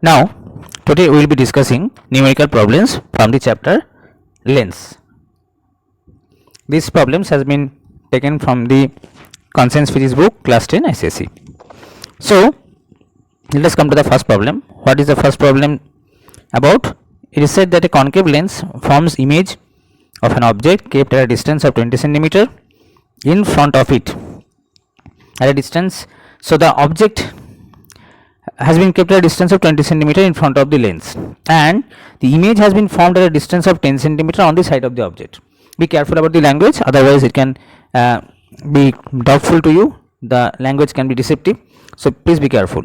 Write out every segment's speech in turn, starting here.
Now, today we will be discussing numerical problems from the chapter lengths. These problems has been taken from the Conscience Physics book, class 10 ICSE. So, let us come to the first problem. What is the first problem about? It is said that a concave lens forms image of an object kept at a distance of 20 centimeter in front of it at a distance. So, the object has been kept at a distance of 20 centimeter in front of the lens, and the image has been formed at a distance of 10 centimeter on the side of the object. Be careful about the language, otherwise it can be doubtful to you. The language can be deceptive, so please be careful.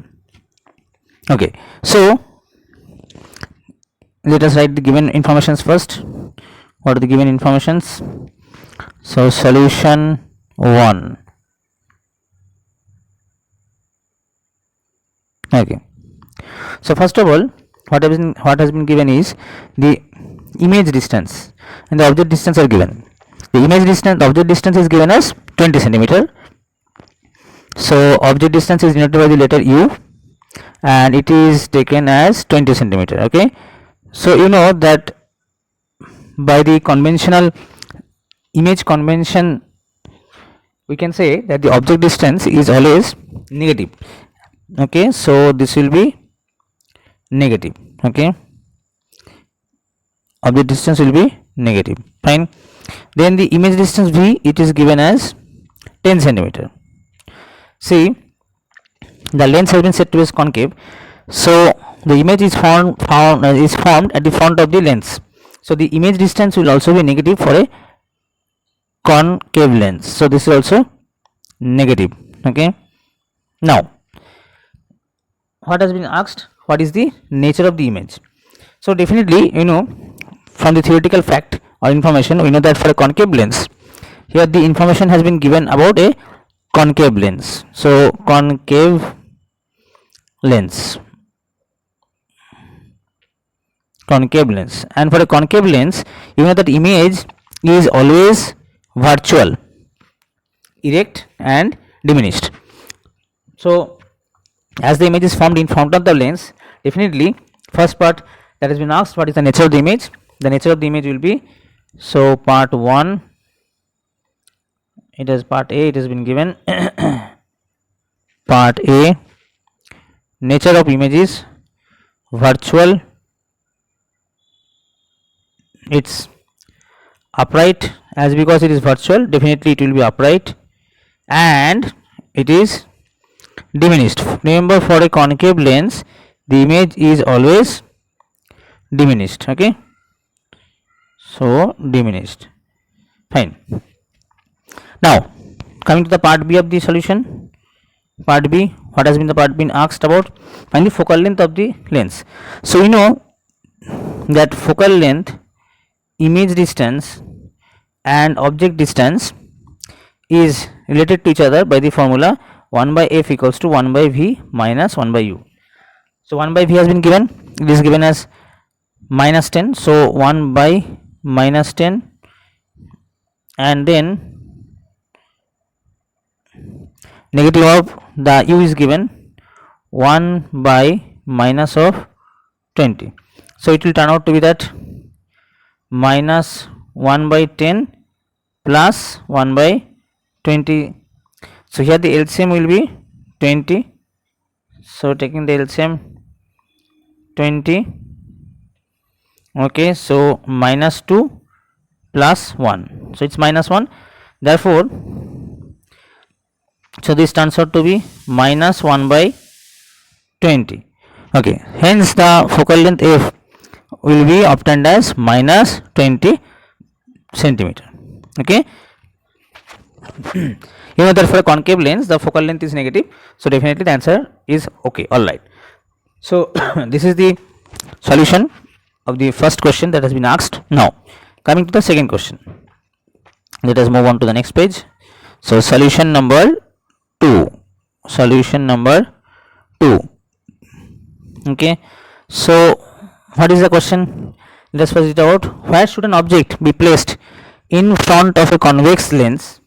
Okay, so let us write the given informations first. What are the given informations? So solution 1. Okay, so first of all, what has been given is the image distance and the object distance are given. The image distance, object distance is given as 20 centimeter. So object distance is denoted by the letter U, and it is taken as 20 centimeter. Okay, so you know that by the conventional image convention, we can say that the object distance is always negative. Okay, so this will be negative. Okay, object distance will be negative. Fine. Then the image distance V, it is given as 10 centimeter. See, the lens has been set to be concave, so the image is formed at the front of the lens. So the image distance will also be negative for a concave lens. So this is also negative. Okay. Now, what has been asked? What is the nature of the image? So definitely, you know, from the theoretical fact or information, we know that for a concave lens, here the information has been given about a concave lens. So concave lens, and for a concave lens, you know that image is always virtual, erect and diminished. So as the image is formed in front of the lens, definitely first part that has been asked, what is the nature of the image? The nature of the image will be, so part 1, it is part A, it has been given. Part A, nature of image is virtual, it's upright, as because it is virtual, definitely it will be upright, and it is diminished. Remember, for a concave lens, the image is always diminished. Okay, so diminished. Fine. Now coming to the part B of the solution. Part B, what has been the part been asked about? Find the focal length of the lens. So you know that focal length, image distance and object distance is related to each other by the formula 1 by f equals to 1 by v minus 1 by u. So 1 by v has been given, it is given as minus 10, so 1 by minus 10, and then negative of the u is given 1 by minus of 20. So it will turn out to be that minus 1 by 10 plus 1 by 20. So here the LCM will be 20. So taking the LCM 20. Okay, so minus 2 plus 1. So it's minus 1. Therefore, so this turns out to be minus 1 by 20. Okay, hence the focal length f will be obtained as minus 20 centimeter. Okay. You know that for a concave lens, the focal length is negative, so definitely the answer is okay. All right. So this is the solution of the first question that has been asked. Now coming to the second question, let us move on to the next page. So solution number 2. Solution number 2. Okay. So what is the question? Let us first it out. Where should an object be placed in front of a convex lens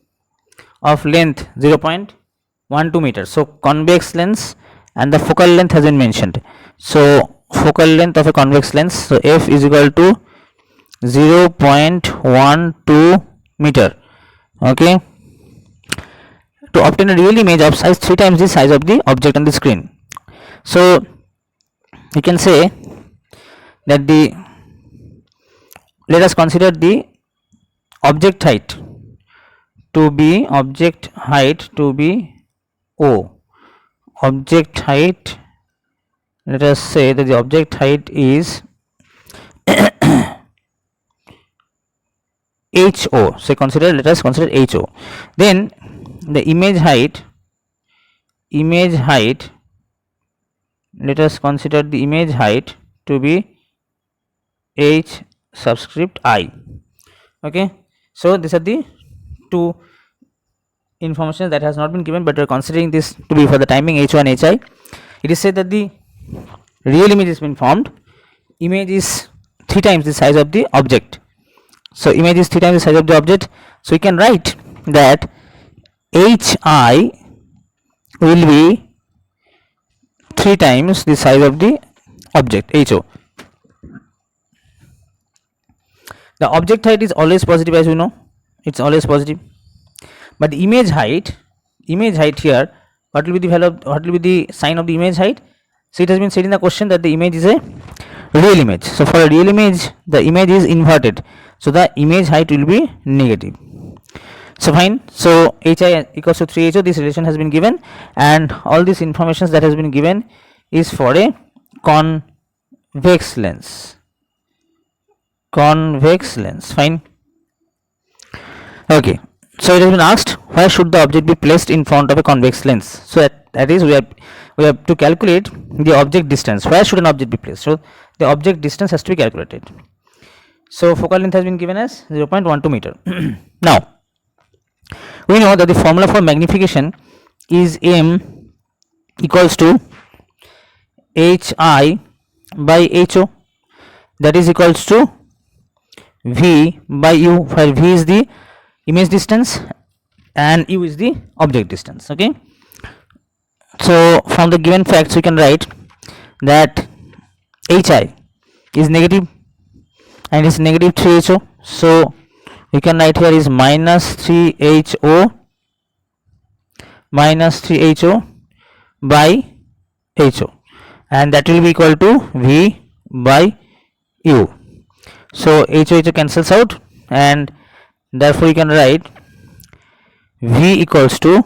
of length 0.12 meters? So convex lens and the focal length has been mentioned. So focal length of a convex lens. So f is equal to 0.12 meter. Okay, to obtain a real image of size 3 times the size of the object on the screen. So you can say that let us consider the object height to be O. Object height, let us say that the object height is HO. So let us consider HO. Then the image height, let us consider the image height to be H subscript I. Okay, so these are the two information that has not been given, but we are considering this to be for the timing H1 and HI. It is said that the real image has been formed. Image is 3 times the size of the object. So image is 3 times the size of the object. So we can write that HI will be 3 times the size of the object HO. The object height is always positive, as you know, it's always positive. But the image height here, what will be the value of, what will be the sign of the image height? So it has been said in the question that the image is a real image. So for a real image, the image is inverted. So the image height will be negative. So fine. So HI equals to 3HO. This relation has been given, and all these informations that has been given is for a convex lens. Fine. Okay. So it has been asked, where should the object be placed in front of a convex lens? So that is we have to calculate the object distance. Where should an object be placed? So the object distance has to be calculated. So focal length has been given as 0.12 meter. Now we know that the formula for magnification is M equals to HI by HO, that is equals to V by U, where V is the image distance and U is the object distance. Okay, so from the given facts we can write that HI is negative and is negative 3HO. So we can write here is minus 3HO by HO, and that will be equal to V by U. So HO cancels out, and therefore you can write V equals to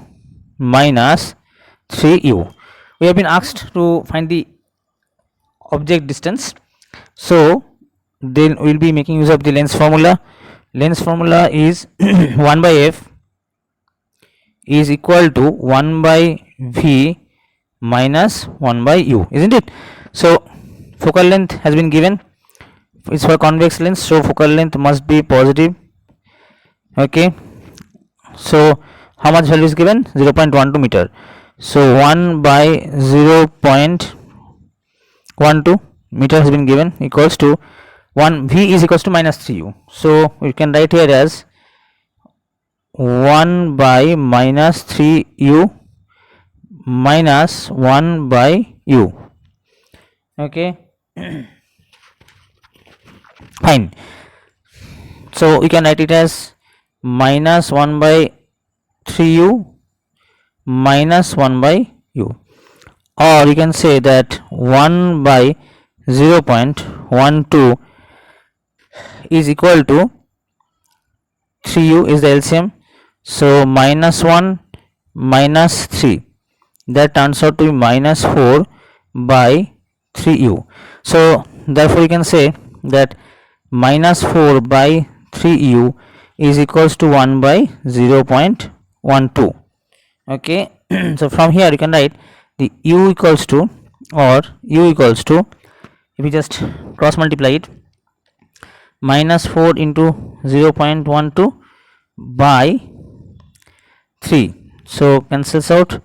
minus 3U. We have been asked to find the object distance, so then we will be making use of the lens formula. Lens formula is 1 by F is equal to 1 by V minus 1 by U, isn't it? So focal length has been given, it's for convex lens, so focal length must be positive. Okay, so how much value is given? 0.12 meter. So 1 by 0.12 meter has been given, equals to 1, V is equals to minus 3U. So we can write here as 1 by minus 3U minus 1 by U. Okay, fine. So we can write it as minus 1 by 3U minus 1 by U, or you can say that 1 by 0.12 is equal to 3U is the LCM. So minus 1 minus 3, that turns out to be minus 4 by 3U. So therefore you can say that minus 4 by 3U is equals to 1 by 0.12. Okay, so from here you can write the U equals to, if we just cross multiply it, minus 4 into 0.12 by 3, so cancels out,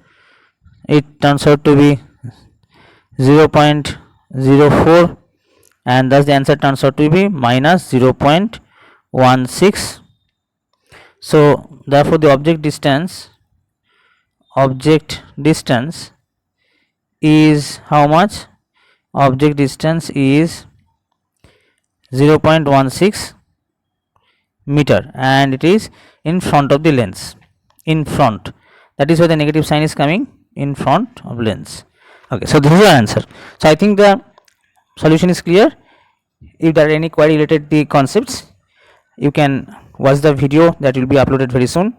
it turns out to be 0.04, and thus the answer turns out to be minus 0.16. So therefore the object distance is how much? object distance is 0.16 meter and it is in front of the lens, in front, that is why the negative sign is coming in front of lens. Okay, so this is our answer. So I think the solution is clear. If there are any query related to the concepts, you can watch the video that will be uploaded very soon,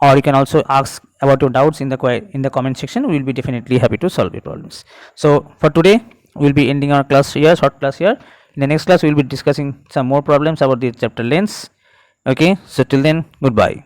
or you can also ask about your doubts in the comment section. We will be definitely happy to solve your problems. So for today we will be ending our class here, short class here. In the next class we will be discussing some more problems about the chapter lens. Okay, so till then, goodbye.